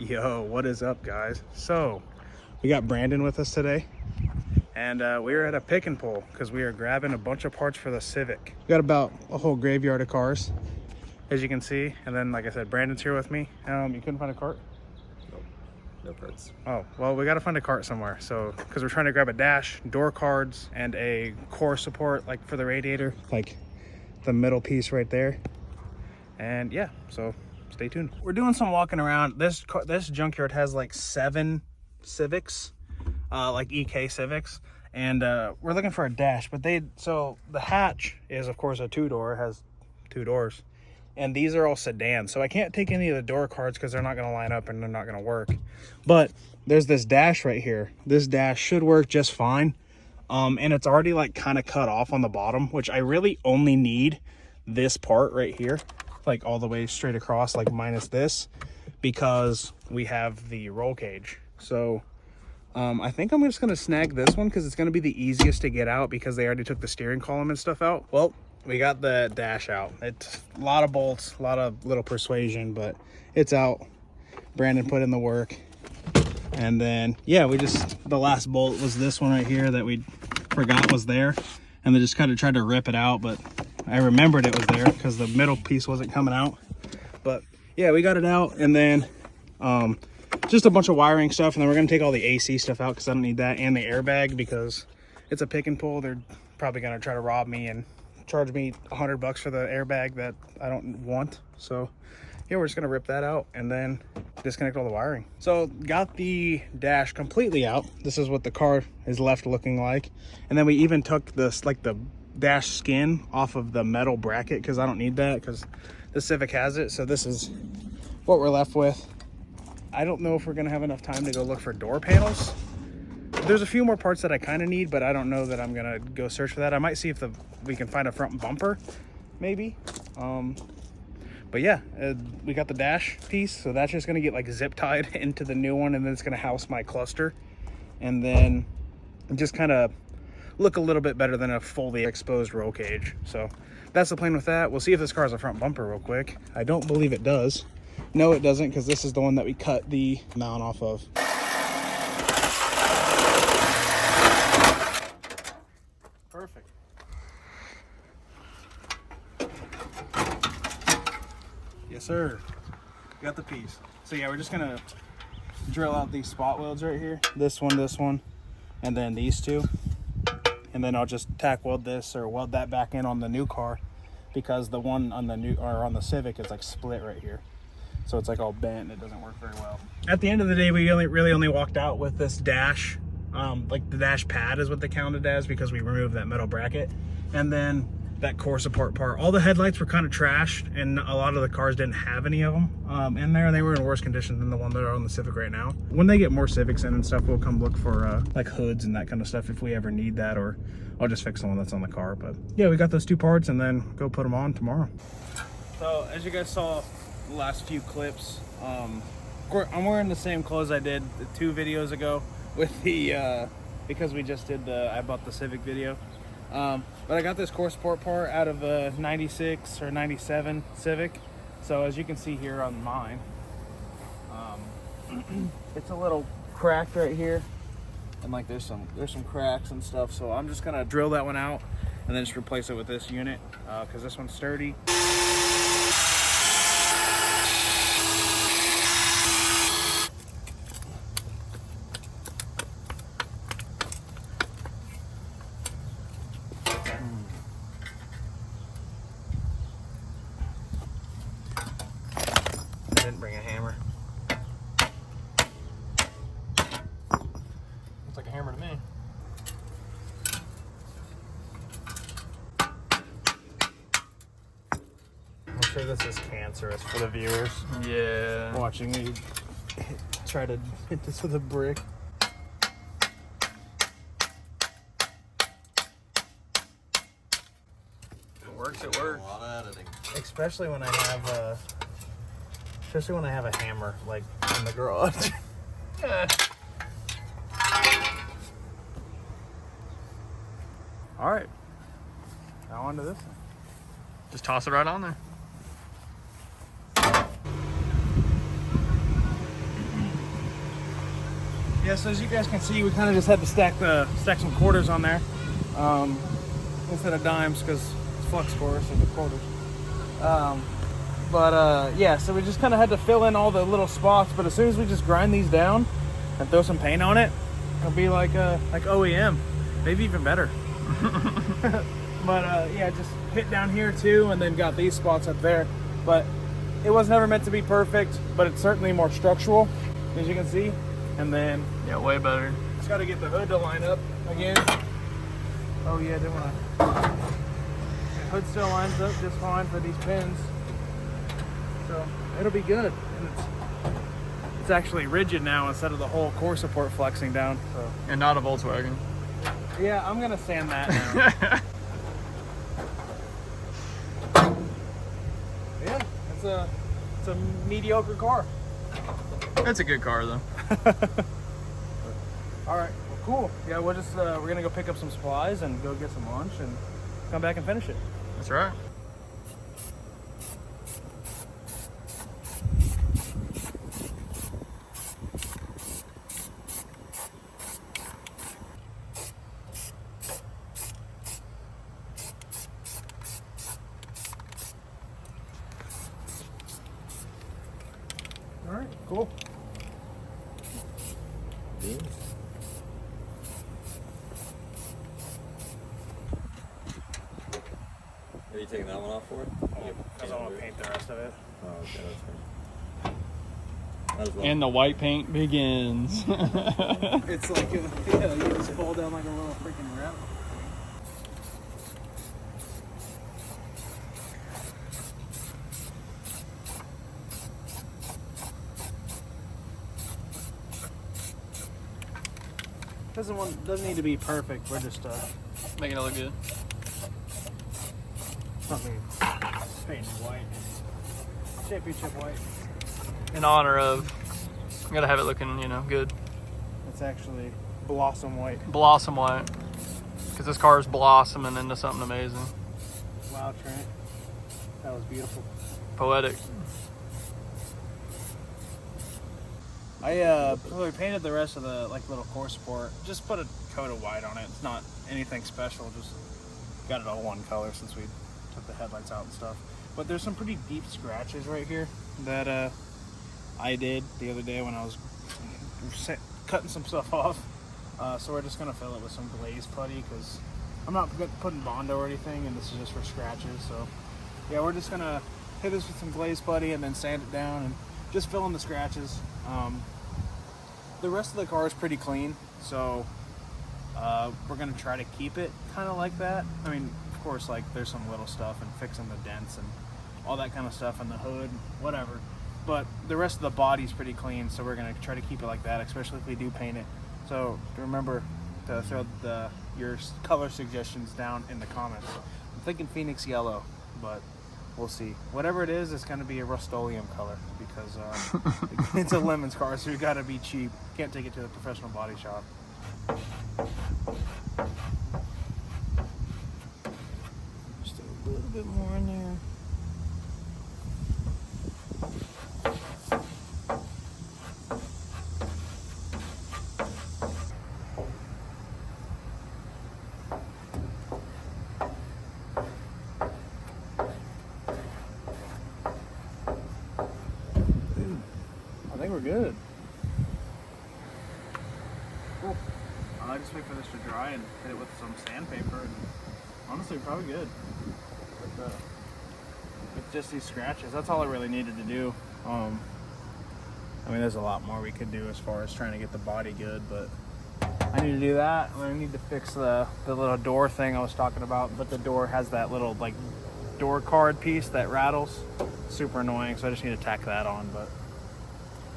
Yo, what is up, guys? So we got Brandon with us today, and we were at a pick and pull because we are grabbing a bunch of parts for the Civic. We got about a whole graveyard of cars, as you can see. And then, like I said, Brandon's here with me. You couldn't find a cart? Nope, no parts. Oh, well, we got to find a cart somewhere. So, because we're trying to grab a dash, door cards, and a core support, like for the radiator, like the middle piece right there. And yeah, so stay tuned. We're doing some walking around. This junkyard has like 7 Civics, like EK Civics, and we're looking for a dash. But so the hatch is, of course, a 2-door. It has 2 doors, and these are all sedans. So I can't take any of the door cards because they're not going to line up and they're not going to work. But there's this dash right here. This dash should work just fine, and it's already like kind of cut off on the bottom, which I really only need this part right here, like all the way straight across, like minus this, because we have the roll cage. So I think I'm just gonna snag this one because it's gonna be the easiest to get out because they already took the steering column and stuff out. Well, we got the dash out. It's a lot of bolts, a lot of little persuasion, but it's out. Brandon put in the work, and then yeah, the last bolt was this one right here that we forgot was there, and they just kind of tried to rip it out, but I remembered it was there because the middle piece wasn't coming out. But yeah, we got it out, and then just a bunch of wiring stuff, and then we're gonna take all the AC stuff out because I don't need that, and the airbag because it's a pick and pull. They're probably gonna try to rob me and charge me $100 for the airbag that I don't want. So yeah, we're just gonna rip that out and then disconnect all the wiring. So got the dash completely out. This is what the car is left looking like, and then we even took this, like the dash skin off of the metal bracket because I don't need that because the Civic has it. So this is what we're left with. I don't know if we're gonna have enough time to go look for door panels. There's a few more parts that I kind of need, but I don't know that I'm gonna go search for that. I might see if we can find a front bumper, maybe. But yeah, we got the dash piece, so that's just gonna get like zip tied into the new one, and then it's gonna house my cluster, and then just kind of look a little bit better than a fully exposed roll cage. So that's the plan with that. We'll see if this car has a front bumper real quick. I don't believe it does. No, it doesn't, because this is the one that we cut the mount off of. Perfect. Yes, sir. Got the piece. So yeah, we're just gonna drill out these spot welds right here. This one, and then these two. And then I'll just tack weld this or weld that back in on the new car, because the one on the Civic is like split right here. So it's like all bent and it doesn't work very well. At the end of the day, we really only walked out with this dash. Like the dash pad is what they counted as because we removed that metal bracket. And then that core support part. All the headlights were kind of trashed, and a lot of the cars didn't have any of them in there. They were in worse condition than the one that are on the Civic right now. When they get more Civics in and stuff, we'll come look for like hoods and that kind of stuff if we ever need that, or I'll just fix the one that's on the car. But yeah, we got those 2 parts and then go put them on tomorrow. So as you guys saw the last few clips, I'm wearing the same clothes I did 2 videos ago with the because we just did the I bought the Civic video. But I got this core support part out of a 96 or 97 Civic. So as you can see here on mine, it's a little cracked right here, and like there's some cracks and stuff. So I'm just gonna drill that one out and then just replace it with this unit because this one's sturdy. Didn't bring a hammer. Looks like a hammer to me. I'm sure this is cancerous for the viewers. Yeah. Watching me try to hit this with a brick. It works, it works. A lot of editing. Especially when I have a hammer like in the garage. All right, now onto this one. Just toss it right on there. Yeah, so as you guys can see, we kind of just had to stack some quarters on there instead of dimes because it's flux core, so the quarters. Yeah, so we just kind of had to fill in all the little spots. But as soon as we just grind these down and throw some paint on it, it'll be like OEM, maybe even better. Yeah, just hit down here too, and then got these spots up there. But it was never meant to be perfect, but it's certainly more structural, as you can see. And then Yeah, way better. just got to get the hood to line up again. Oh yeah, didn't want to. The hood still lines up just fine for these pins, so it'll be good. And it's actually rigid now instead of the whole core support flexing down. So And not a Volkswagen. yeah, I'm gonna sand that now. Yeah, it's a mediocre car. It's a good car though. All right, well, cool. Yeah, we're gonna go pick up some supplies and go get some lunch and come back and finish it. That's right. All right, cool. Are you taking that one off for it? Because I want to paint the rest of it. Oh, okay, that's fine. Might as well. And the white paint begins. It's like you just fall down like a little freaking rabbit. Doesn't need to be perfect. We're just Making it look good. painted white, championship white. In honor of, you gotta have it looking, good. It's actually blossom white. Blossom white. Because this car is blossoming into something amazing. Wow, Trent, that was beautiful. Poetic. I we painted the rest of the little core support. Just put a coat of white on it. It's not anything special. Just got it all one color since we took the headlights out and stuff. But there's some pretty deep scratches right here that I did the other day when I was cutting some stuff off. So we're just gonna fill it with some glaze putty because I'm not putting Bondo or anything, and this is just for scratches. So yeah, we're just gonna hit this with some glaze putty and then sand it down and just fill in the scratches. The rest of the car is pretty clean, so we're gonna try to keep it kind of like that. I mean, of course, there's some little stuff and fixing the dents and all that kind of stuff in the hood, whatever. But the rest of the body's pretty clean, so we're gonna try to keep it like that, especially if we do paint it. So remember to throw your color suggestions down in the comments. I'm thinking Phoenix yellow, but we'll see. Whatever it is, it's gonna be a Rust-Oleum color because it's a Lemons car, so you gotta be cheap. Can't take it to the professional body shop. Just a little bit more in there. I think we're good. Cool. I just wait for this to dry and hit it with some sandpaper, and honestly, we're probably good. With just these scratches, that's all I really needed to do. I mean, there's a lot more we could do as far as trying to get the body good, but I need to do that. And I need to fix the little door thing I was talking about, but the door has that little door card piece that rattles. Super annoying, so I just need to tack that on, but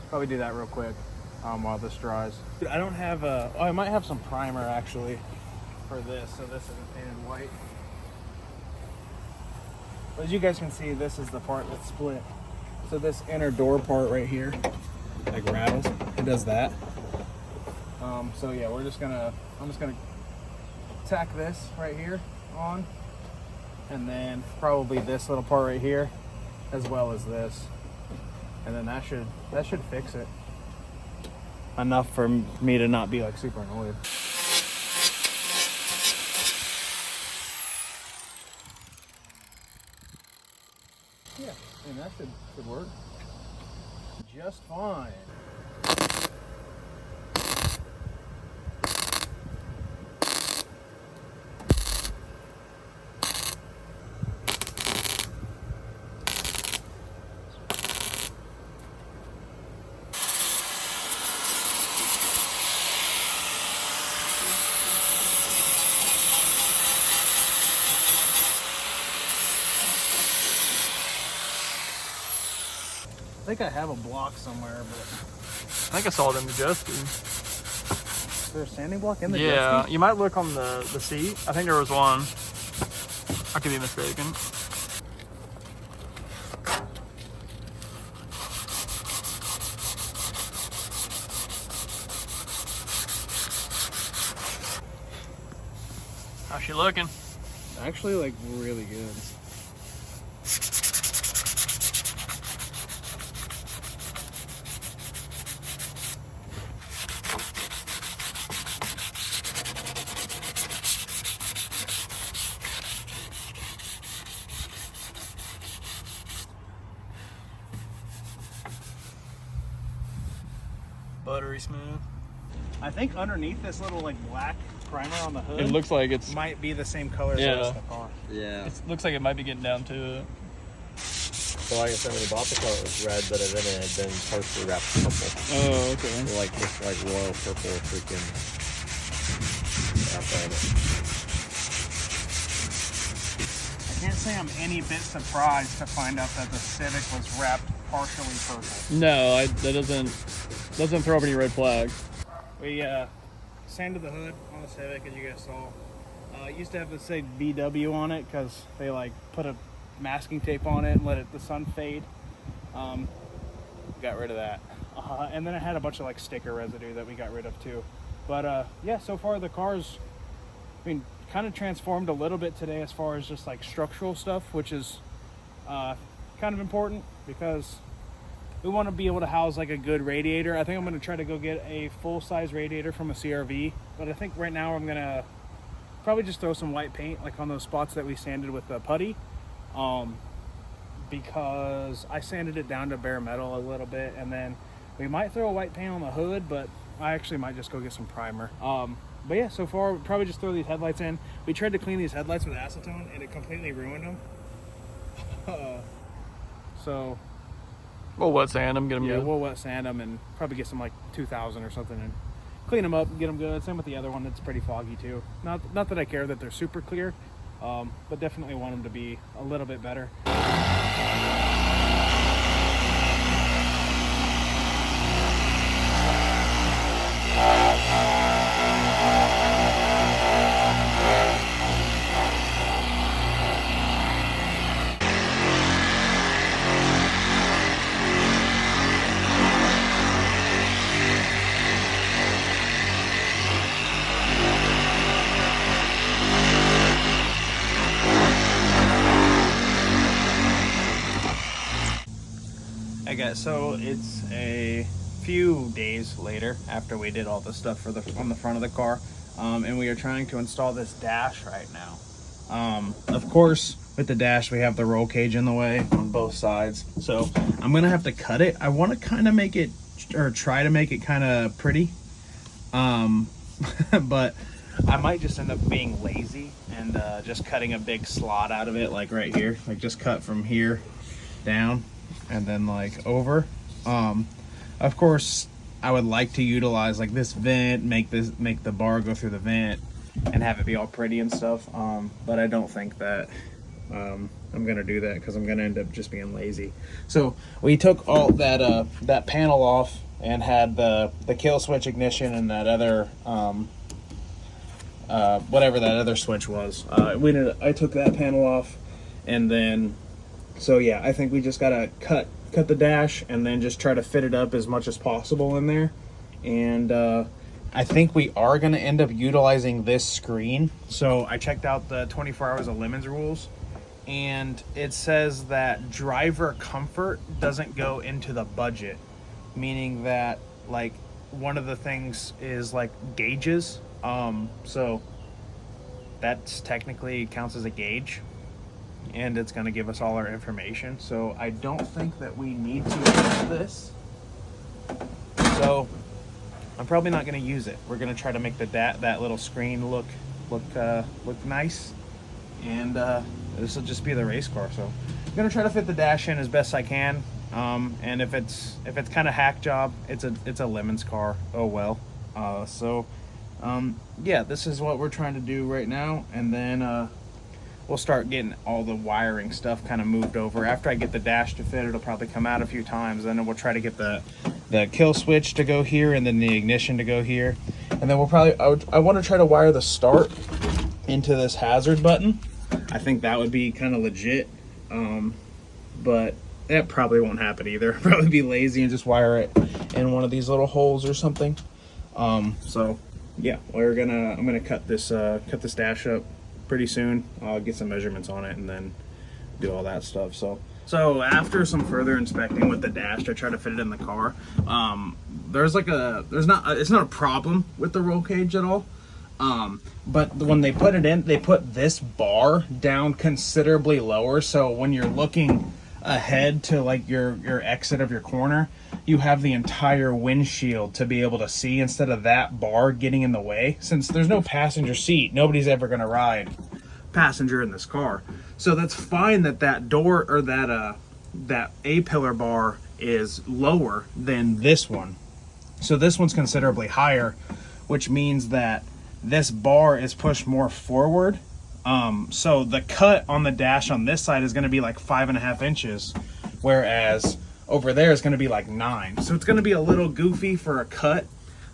probably do that real quick while this dries. Dude, I don't have I might have some primer actually for this, so this isn't painted white. But as you guys can see, this is the part that's split. So this inner door part right here, rattles. It does that. So yeah, I'm just gonna tack this right here on, and then probably this little part right here, as well as this, and then that should fix it. enough for me to not be like super annoyed. Yeah, and that should work just fine. I think I have a block somewhere, but I think I saw it in the jet ski. is there a standing block in the jet Yeah, ski? you might look on the seat. I think there was one. I could be mistaken. How's she looking? Actually, like really good. Buttery smooth. I think underneath this little like black primer on the hood, It looks like it's. might be the same color as the Yeah. rest of the car. Yeah. It looks like it might be getting down to it. So like I said, when we bought the car, it was red, but then it had been partially wrapped purple. Oh, okay. Like this, like royal purple freaking wrap on it. I can't say I'm any bit surprised to find out that the Civic was wrapped partially purple. No, that doesn't throw up any red flags. We sanded the hood on the Civic, as you guys saw. It used to have to say VW on it because they like put a masking tape on it and let the sun fade. Got rid of that. And then it had a bunch of like sticker residue that we got rid of too. But yeah, so far the car's, I mean, kind of transformed a little bit today as far as just like structural stuff, which is kind of important because we want to be able to house like a good radiator. I think I'm going to try to go get a full-size radiator from a CRV, but I think right now I'm going to probably just throw some white paint like on those spots that we sanded with the putty, because I sanded it down to bare metal a little bit, and then we might throw a white paint on the hood, but I actually might just go get some primer. But yeah, so far we'll probably just throw these headlights in. We tried to clean these headlights with acetone and it completely ruined them. So We'll wet sand them, get them yeah, good. we'll wet sand them and probably get some like 2000 or something and clean them up and get them good. Same with the other one that's pretty foggy too. Not that I care that they're super clear, but definitely want them to be a little bit better. Hey guys, so it's a few days later after we did all the stuff on the front of the car, and we are trying to install this dash right now. Of course, with the dash we have the roll cage in the way on both sides, so I'm gonna have to cut it. I want to kind of make it, or try to make it kind of pretty, but I might just end up being lazy and just cutting a big slot out of it, like right here, like just cut from here down and then like over. Of course I would like to utilize like this vent, make the bar go through the vent and have it be all pretty and stuff, but I don't think that I'm gonna do that because I'm gonna end up just being lazy. So we took all that panel off and had the kill switch ignition and that other whatever that other switch was. I took that panel off, and then so yeah, I think we just gotta cut the dash and then just try to fit it up as much as possible in there. And I think we are gonna end up utilizing this screen. So I checked out the 24 hours of lemons rules, and it says that driver comfort doesn't go into the budget, meaning that like one of the things is like gauges. So that's technically counts as a gauge, and it's going to give us all our information. So I don't think that we need to use this. So I'm probably not going to use it. We're going to try to make that little screen look nice, and this will just be the race car. So I'm going to try to fit the dash in as best I can. And if it's kind of hack job, it's a Lemons car. Oh well. Yeah, this is what we're trying to do right now, and then we'll start getting all the wiring stuff kind of moved over. After I get the dash to fit, it'll probably come out a few times. Then we'll try to get the kill switch to go here, and then the ignition to go here, and then we'll probably I want to try to wire the start into this hazard button. I think that would be kind of legit, but that probably won't happen either. I'll probably be lazy and just wire it in one of these little holes or something. So yeah, I'm gonna cut this dash up pretty soon. I'll get some measurements on it and then do all that stuff. So after some further inspecting with the dash to try to fit it in the car, it's not a problem with the roll cage at all. But when they put it in, they put this bar down considerably lower. So when you're looking ahead to like your exit of your corner, you have the entire windshield to be able to see instead of that bar getting in the way. Since there's no passenger seat, nobody's ever going to ride passenger in this car. So that's fine that door or that A-pillar bar is lower than this one. So this one's considerably higher, which means that this bar is pushed more forward. So the cut on the dash on this side is going to be like 5.5 inches, whereas over there is going to be like 9. So it's going to be a little goofy for a cut.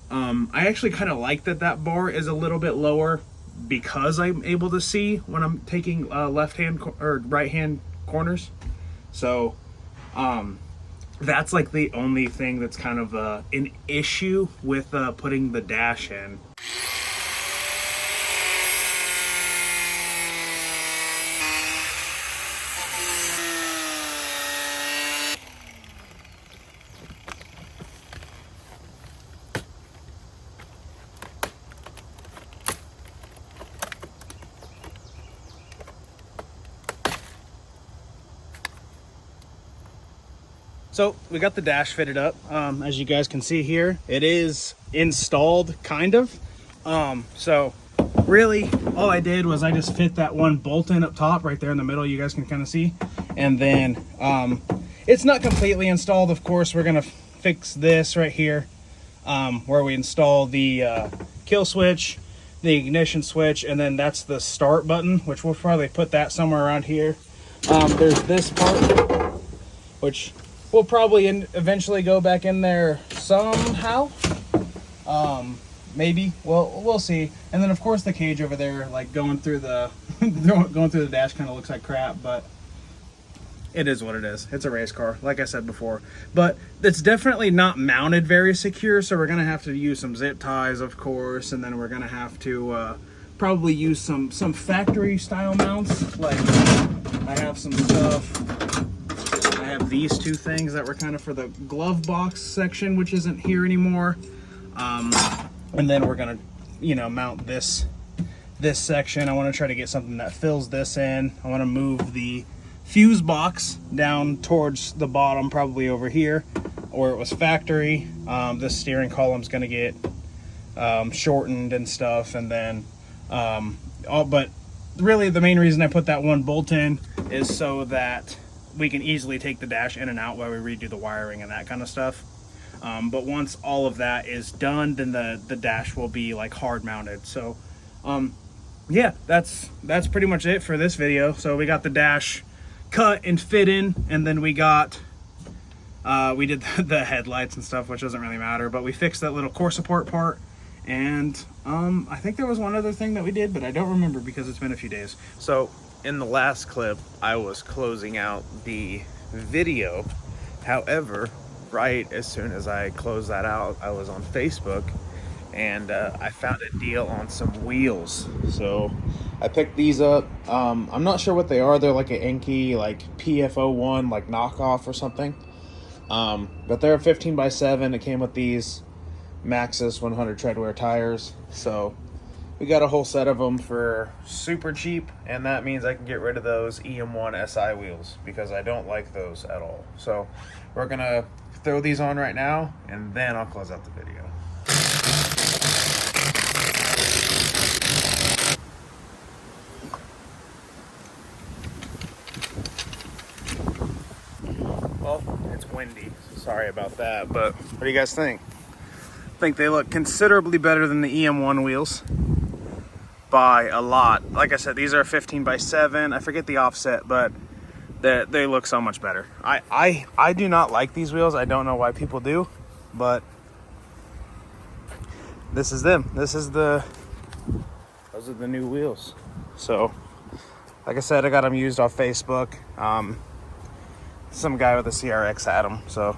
I actually kind of like that bar is a little bit lower because I'm able to see when I'm taking left hand or right hand corners. So that's like the only thing that's kind of an issue with putting the dash in. So we got the dash fitted up. As you guys can see here, it is installed kind of. So really all I did was I just fit that one bolt in up top right there in the middle. You guys can kind of see. And then it's not completely installed. Of course, we're gonna fix this right here where we install the kill switch, the ignition switch, and then that's the start button, which we'll probably put that somewhere around here. There's this part, which we'll probably eventually go back in there somehow. Maybe. Well, we'll see. And then of course the cage over there, like going through the dash, kind of looks like crap, but it is what it is. It's a race car, like I said before. But it's definitely not mounted very secure, so we're gonna have to use some zip ties, of course, and then we're gonna have to probably use some factory style mounts. Like I have some stuff. I have these two things that were kind of for the glove box section, which isn't here anymore. And then we're gonna, mount this section. I want to try to get something that fills this in. I want to move the fuse box down towards the bottom, probably over here, or it was factory. This steering column's gonna get shortened and stuff, and then but really the main reason I put that one bolt in is so that we can easily take the dash in and out while we redo the wiring and that kind of stuff. But once all of that is done, then the dash will be like hard mounted. So yeah, that's pretty much it for this video. So we got the dash cut and fit in, and then we did the headlights and stuff, which doesn't really matter, but we fixed that little core support part. And I think there was one other thing that we did, but I don't remember because it's been a few days. So in the last clip, I was closing out the video. However, right as soon as I closed that out, I was on Facebook and I found a deal on some wheels. So I picked these up. I'm not sure what they are. They're like an Enki, like PF01, like knockoff or something. But they're a 15x7. It came with these Maxxis 100 treadwear tires. So we got a whole set of them for super cheap, and that means I can get rid of those EM1 SI wheels because I don't like those at all. So we're gonna throw these on right now, and then I'll close out the video. Well, it's windy, so sorry about that, but what do you guys think? I think they look considerably better than the EM1 wheels by a lot. Like I said, these are 15x7. I forget the offset, but they look so much better. I do not like these wheels. I don't know why people do, but this is them. Those are the new wheels. So, like I said, I got them used off Facebook. Some guy with a CRX had them, so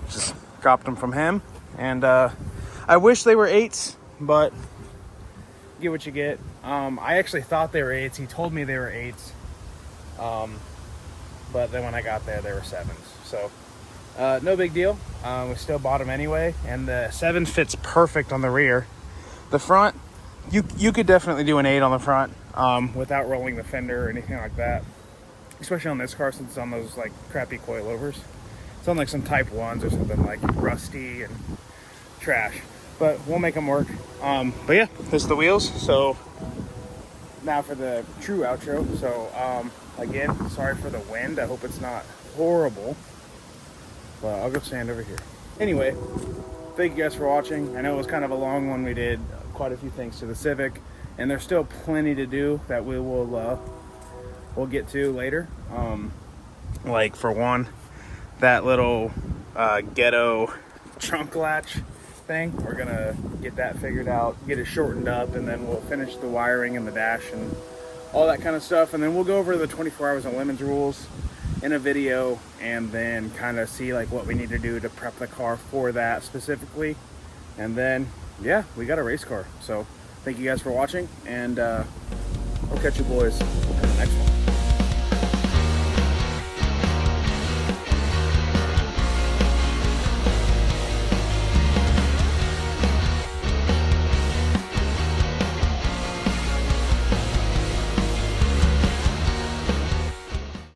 just copped them from him. And I wish they were 8s, but get what you get. I actually thought they were 8s. He told me they were 8s. But then when I got there, they were 7s. So no big deal. We still bought them anyway. And the 7 fits perfect on the rear. The front, you could definitely do an 8 on the front without rolling the fender or anything like that. Especially on this car, since it's on those like crappy coilovers. It's on like some Type 1s or something like rusty and trash. But we'll make them work. But yeah, this is the wheels. So now for the true outro. So again, sorry for the wind. I hope it's not horrible. But I'll go stand over here. Anyway, thank you guys for watching. I know it was kind of a long one. We did quite a few things to the Civic, and there's still plenty to do that we will we'll get to later. Like for one, that little ghetto trunk latch thing, we're gonna get that figured out, get it shortened up, and then we'll finish the wiring and the dash and all that kind of stuff. And then we'll go over the 24 hours of lemons rules in a video, and then kind of see like what we need to do to prep the car for that specifically. And then yeah, we got a race car. So thank you guys for watching, and I'll catch you boys in the next one.